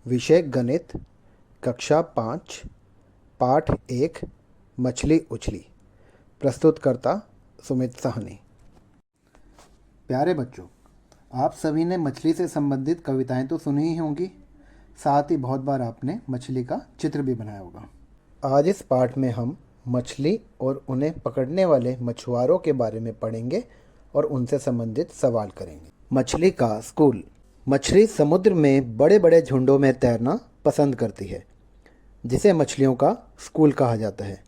विषय गणित, कक्षा 5, पाठ 1, मछली उछली। प्रस्तुतकर्ता सुमित साहनी। प्यारे बच्चों, आप सभी ने मछली से संबंधित कविताएं तो सुनी ही होंगी, साथ ही बहुत बार आपने मछली का चित्र भी बनाया होगा। आज इस पाठ में हम मछली और उन्हें पकड़ने वाले मछुआरों के बारे में पढ़ेंगे और उनसे संबंधित सवाल करेंगे। मछली का स्कूल। मछली समुद्र में बड़े बड़े झुंडों में तैरना पसंद करती है, जिसे मछलियों का स्कूल कहा जाता है।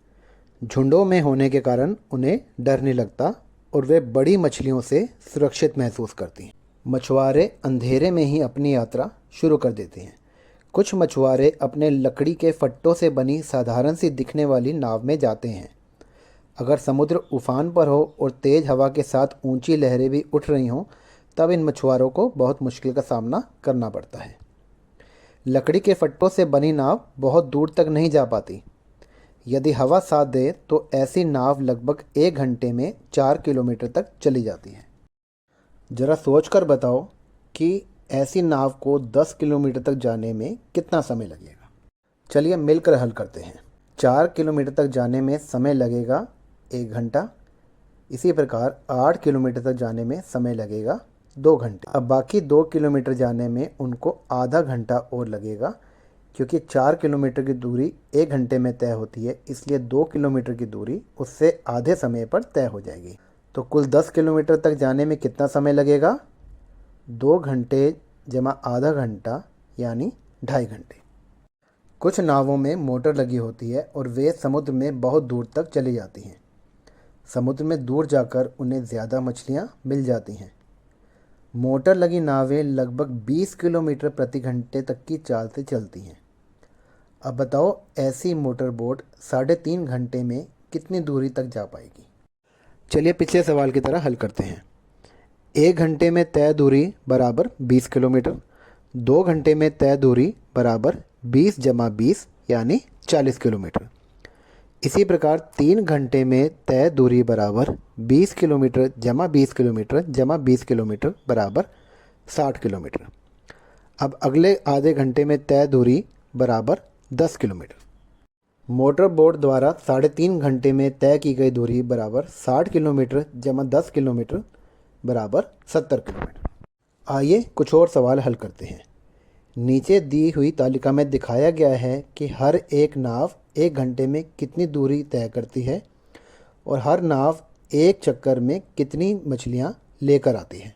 झुंडों में होने के कारण उन्हें डर नहीं लगता और वे बड़ी मछलियों से सुरक्षित महसूस करती हैं। मछुआरे अंधेरे में ही अपनी यात्रा शुरू कर देते हैं। कुछ मछुआरे अपने लकड़ी के फट्टों से बनी साधारण सी दिखने वाली नाव में जाते हैं। अगर समुद्र उफान पर हो और तेज़ हवा के साथ ऊंची लहरें भी उठ रही हों, तब इन मछुआरों को बहुत मुश्किल का सामना करना पड़ता है। लकड़ी के फट्टों से बनी नाव बहुत दूर तक नहीं जा पाती। यदि हवा साथ दे तो ऐसी नाव लगभग 1 घंटे में 4 किलोमीटर तक चली जाती है। ज़रा सोचकर बताओ कि ऐसी नाव को 10 किलोमीटर तक जाने में कितना समय लगेगा। चलिए मिलकर हल करते हैं। 4 किलोमीटर तक जाने में समय लगेगा 1 घंटा। इसी प्रकार 8 किलोमीटर तक जाने में समय लगेगा 2 घंटे। अब बाकी 2 किलोमीटर जाने में उनको आधा घंटा और लगेगा, क्योंकि 4 किलोमीटर की दूरी 1 घंटे में तय होती है, इसलिए 2 किलोमीटर की दूरी उससे आधे समय पर तय हो जाएगी। तो कुल 10 किलोमीटर तक जाने में कितना समय लगेगा? 2 घंटे जमा आधा घंटा यानी 2.5 घंटे। कुछ नावों में मोटर लगी होती है और वे समुद्र में बहुत दूर तक चली जाती हैं। समुद्र में दूर जाकर उन्हें ज़्यादा मछलियाँ मिल जाती हैं। मोटर लगी नावें लगभग 20 किलोमीटर प्रति घंटे तक की चाल से चलती हैं। अब बताओ, ऐसी मोटर बोट 3.5 घंटे में कितनी दूरी तक जा पाएगी? चलिए पिछले सवाल की तरह हल करते हैं। 1 घंटे में तय दूरी बराबर 20 किलोमीटर, 2 घंटे में तय दूरी बराबर 20 जमा 20 यानी 40 किलोमीटर। इसी प्रकार 3 घंटे में तय दूरी बराबर 20 किलोमीटर जमा 20 किलोमीटर जमा 20 किलोमीटर बराबर 60 किलोमीटर। अब अगले आधे घंटे में तय दूरी बराबर 10 किलोमीटर। मोटर बोट द्वारा 3.5 घंटे में तय की गई दूरी बराबर 60 किलोमीटर जमा 10 किलोमीटर बराबर 70 किलोमीटर। आइए कुछ और सवाल हल करते हैं। नीचे दी हुई तालिका में दिखाया गया है कि हर एक नाव 1 घंटे में कितनी दूरी तय करती है और हर नाव एक चक्कर में कितनी मछलियाँ लेकर आती है।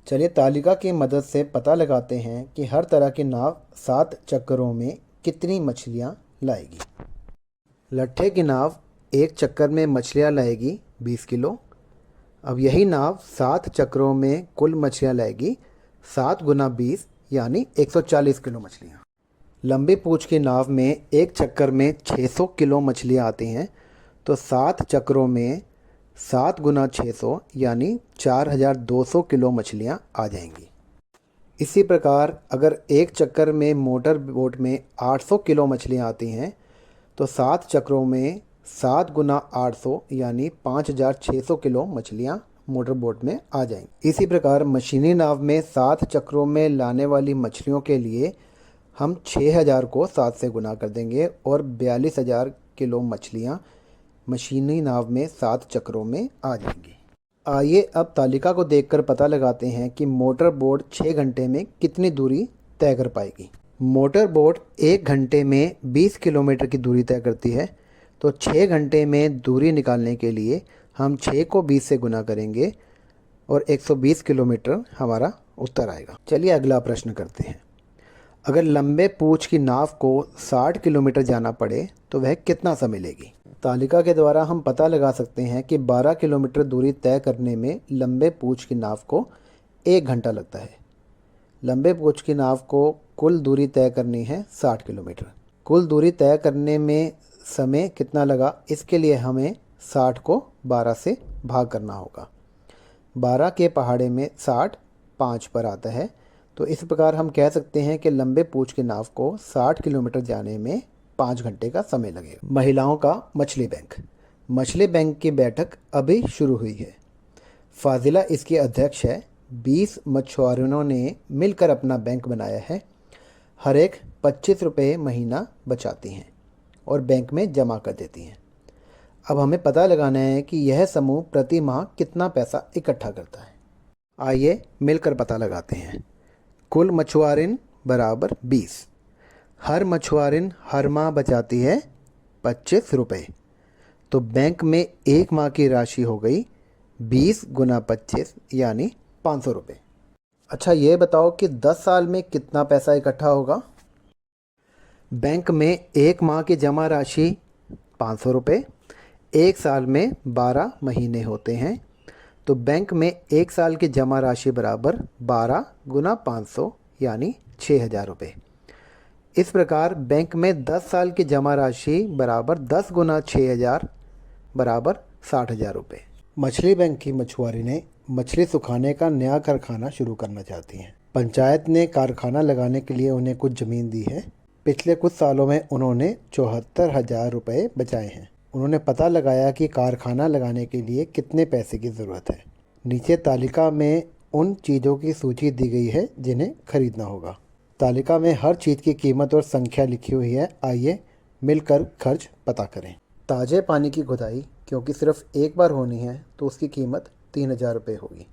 चलिए तालिका की मदद से पता लगाते हैं कि हर तरह की नाव 7 चक्करों में कितनी मछलियाँ लाएगी। लट्ठे की नाव एक चक्कर में मछलियाँ लाएगी 20 किलो। अब यही नाव 7 चक्करों में कुल मछलियाँ लाएगी 7 गुना 20 यानी 140 किलो मछलियाँ। लंबी पूँछ की नाव में एक चक्कर में 600 किलो मछलियाँ आती हैं, तो 7 चक्करों में 7 गुना 600 यानी 4200 किलो मछलियाँ आ जाएंगी। इसी प्रकार अगर एक चक्कर में मोटर बोट में 800 किलो मछलियाँ आती हैं, तो 7 चक्करों में 7 गुना 800 यानी 5600 किलो मछलियाँ मोटर बोट में आ जाएंगी। इसी प्रकार मशीनी नाव में 7 चक्करों में लाने वाली मछलियों के लिए हम 6000 को 7 से गुना कर देंगे और 42000 किलो मछलियाँ मशीनी नाव में 7 चक्करों में आ जाएंगी। आइए अब तालिका को देखकर पता लगाते हैं कि मोटर बोट 6 घंटे में कितनी दूरी तय कर पाएगी। मोटर बोट 1 घंटे में 20 किलोमीटर की दूरी तय करती है, तो 6 घंटे में दूरी निकालने के लिए हम 6 को 20 से गुना करेंगे और 120 किलोमीटर हमारा उत्तर आएगा। चलिए अगला प्रश्न करते हैं। अगर लंबे पूँछ की नाव को 60 किलोमीटर जाना पड़े तो वह कितना समय लेगी? तालिका के द्वारा हम पता लगा सकते हैं कि 12 किलोमीटर दूरी तय करने में लंबे पूँछ की नाव को 1 घंटा लगता है। लंबे पूँछ की नाव को कुल दूरी तय करनी है 60 किलोमीटर। कुल दूरी तय करने में समय कितना लगा, इसके लिए हमें 60 को 12 से भाग करना होगा। 12 के पहाड़े में 60 5 पर आता है, तो इस प्रकार हम कह सकते हैं कि लंबे पूँछ की नाव को 60 किलोमीटर जाने में 5 घंटे का समय लगेगा। महिलाओं का मछली बैंक। मछली बैंक की बैठक अभी शुरू हुई है। फाजिला इसकी अध्यक्ष है। 20 मछुआरों ने मिलकर अपना बैंक बनाया है। हर एक ₹25 महीना बचाती हैं और बैंक में जमा कर देती हैं। अब हमें पता लगाना है कि यह समूह प्रति माह कितना पैसा इकट्ठा करता है। आइए मिलकर पता लगाते हैं। कुल मछुआरिन बराबर 20। हर मछुआरिन हर माह बचाती है ₹25। तो बैंक में एक माह की राशि हो गई 20 गुना 25 यानी ₹500। अच्छा ये बताओ कि 10 साल में कितना पैसा इकट्ठा होगा। बैंक में एक माह की जमा राशि ₹500। एक साल में 12 महीने होते हैं, तो बैंक में एक साल की जमा राशि बराबर 12 गुना 500 यानी ₹6000। इस प्रकार बैंक में 10 साल की जमा राशि बराबर 10 गुना 6000 बराबर ₹60000। मछली बैंक की मछुआरी ने मछली सुखाने का नया कारखाना शुरू करना चाहती हैं। पंचायत ने कारखाना लगाने के लिए उन्हें कुछ ज़मीन दी है। पिछले कुछ सालों में उन्होंने ₹74,000 बचाए हैं। उन्होंने पता लगाया कि कारखाना लगाने के लिए कितने पैसे की ज़रूरत है। नीचे तालिका में उन चीज़ों की सूची दी गई है जिन्हें खरीदना होगा। तालिका में हर चीज़ की कीमत और संख्या लिखी हुई है। आइए मिलकर खर्च पता करें। ताज़े पानी की खुदाई क्योंकि सिर्फ एक बार होनी है तो उसकी कीमत ₹3000 होगी।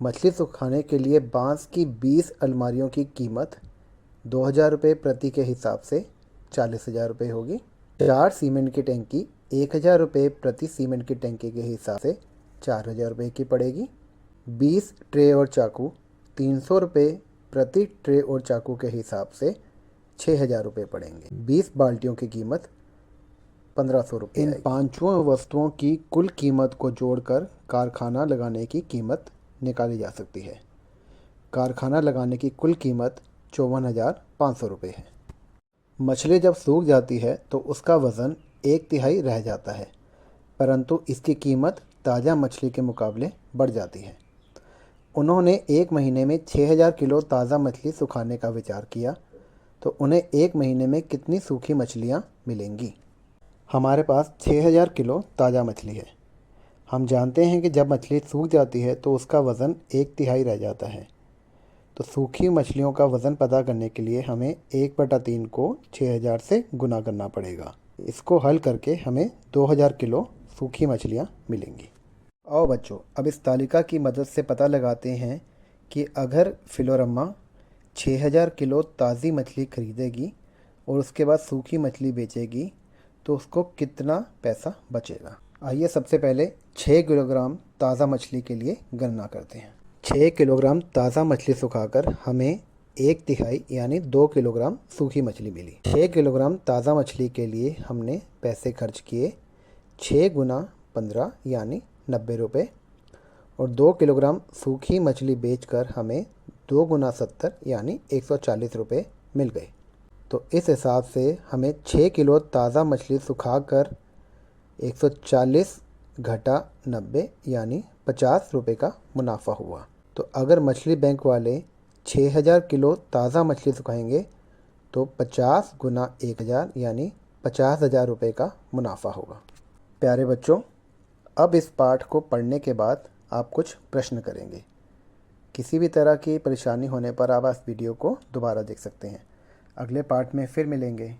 मछली सुखाने के लिए बांस की 20 अलमारियों की कीमत ₹2000 प्रति के हिसाब से ₹40,000 होगी। 4 सीमेंट की टैंकी ₹1000 प्रति सीमेंट की टैंकी के हिसाब से ₹4000 की पड़ेगी। 20 ट्रे और चाकू ₹300 प्रति ट्रे और चाकू के हिसाब से ₹6000 पड़ेंगे। 20 बाल्टियों की कीमत ₹1500। इन पांचों वस्तुओं की कुल कीमत को जोड़कर कारखाना लगाने की कीमत निकाली जा सकती है। कारखाना लगाने की कुल कीमत ₹54,500 है। मछली जब सूख जाती है तो उसका वज़न 1/3 रह जाता है, परंतु इसकी कीमत ताज़ा मछली के मुकाबले बढ़ जाती है। उन्होंने एक महीने में 6000 किलो ताज़ा मछली सुखाने का विचार किया, तो उन्हें एक महीने में कितनी सूखी मछलियाँ मिलेंगी। हमारे पास 6000 किलो ताज़ा मछली है। हम जानते हैं कि जब मछली सूख जाती है तो उसका वज़न 1/3 रह जाता है। तो सूखी मछलियों का वज़न पता करने के लिए हमें 1/3 को 6000 से गुना करना पड़ेगा। इसको हल करके हमें 2000 किलो सूखी मछलियाँ मिलेंगी। आओ बच्चों, अब इस तालिका की मदद से पता लगाते हैं कि अगर फिलोरम्मा 6000 किलो ताज़ी मछली खरीदेगी और उसके बाद सूखी मछली बेचेगी तो उसको कितना पैसा बचेगा। आइए सबसे पहले 6 किलोग्राम ताज़ा मछली के लिए गणना करते हैं। 6 किलोग्राम ताज़ा मछली सुखाकर हमें 1/3 यानी 2 किलोग्राम सूखी मछली मिली। 6 किलोग्राम ताज़ा मछली के लिए हमने पैसे खर्च किए 6 गुना 15 यानी ₹90 और 2 किलोग्राम सूखी मछली बेचकर हमें 2 गुना 70 यानी ₹140 मिल गए। तो इस हिसाब से हमें 6 किलो ताज़ा मछली सुखाकर 140 घटा 90 यानी ₹50 का मुनाफा हुआ। तो अगर मछली बैंक वाले 6000 किलो ताज़ा मछली सुखाएंगे तो 50 गुना 1000 यानी ₹50,000 का मुनाफा होगा। प्यारे बच्चों, अब इस पाठ को पढ़ने के बाद आप कुछ प्रश्न करेंगे। किसी भी तरह की परेशानी होने पर आप इस वीडियो को दोबारा देख सकते हैं। अगले पाठ में फिर मिलेंगे।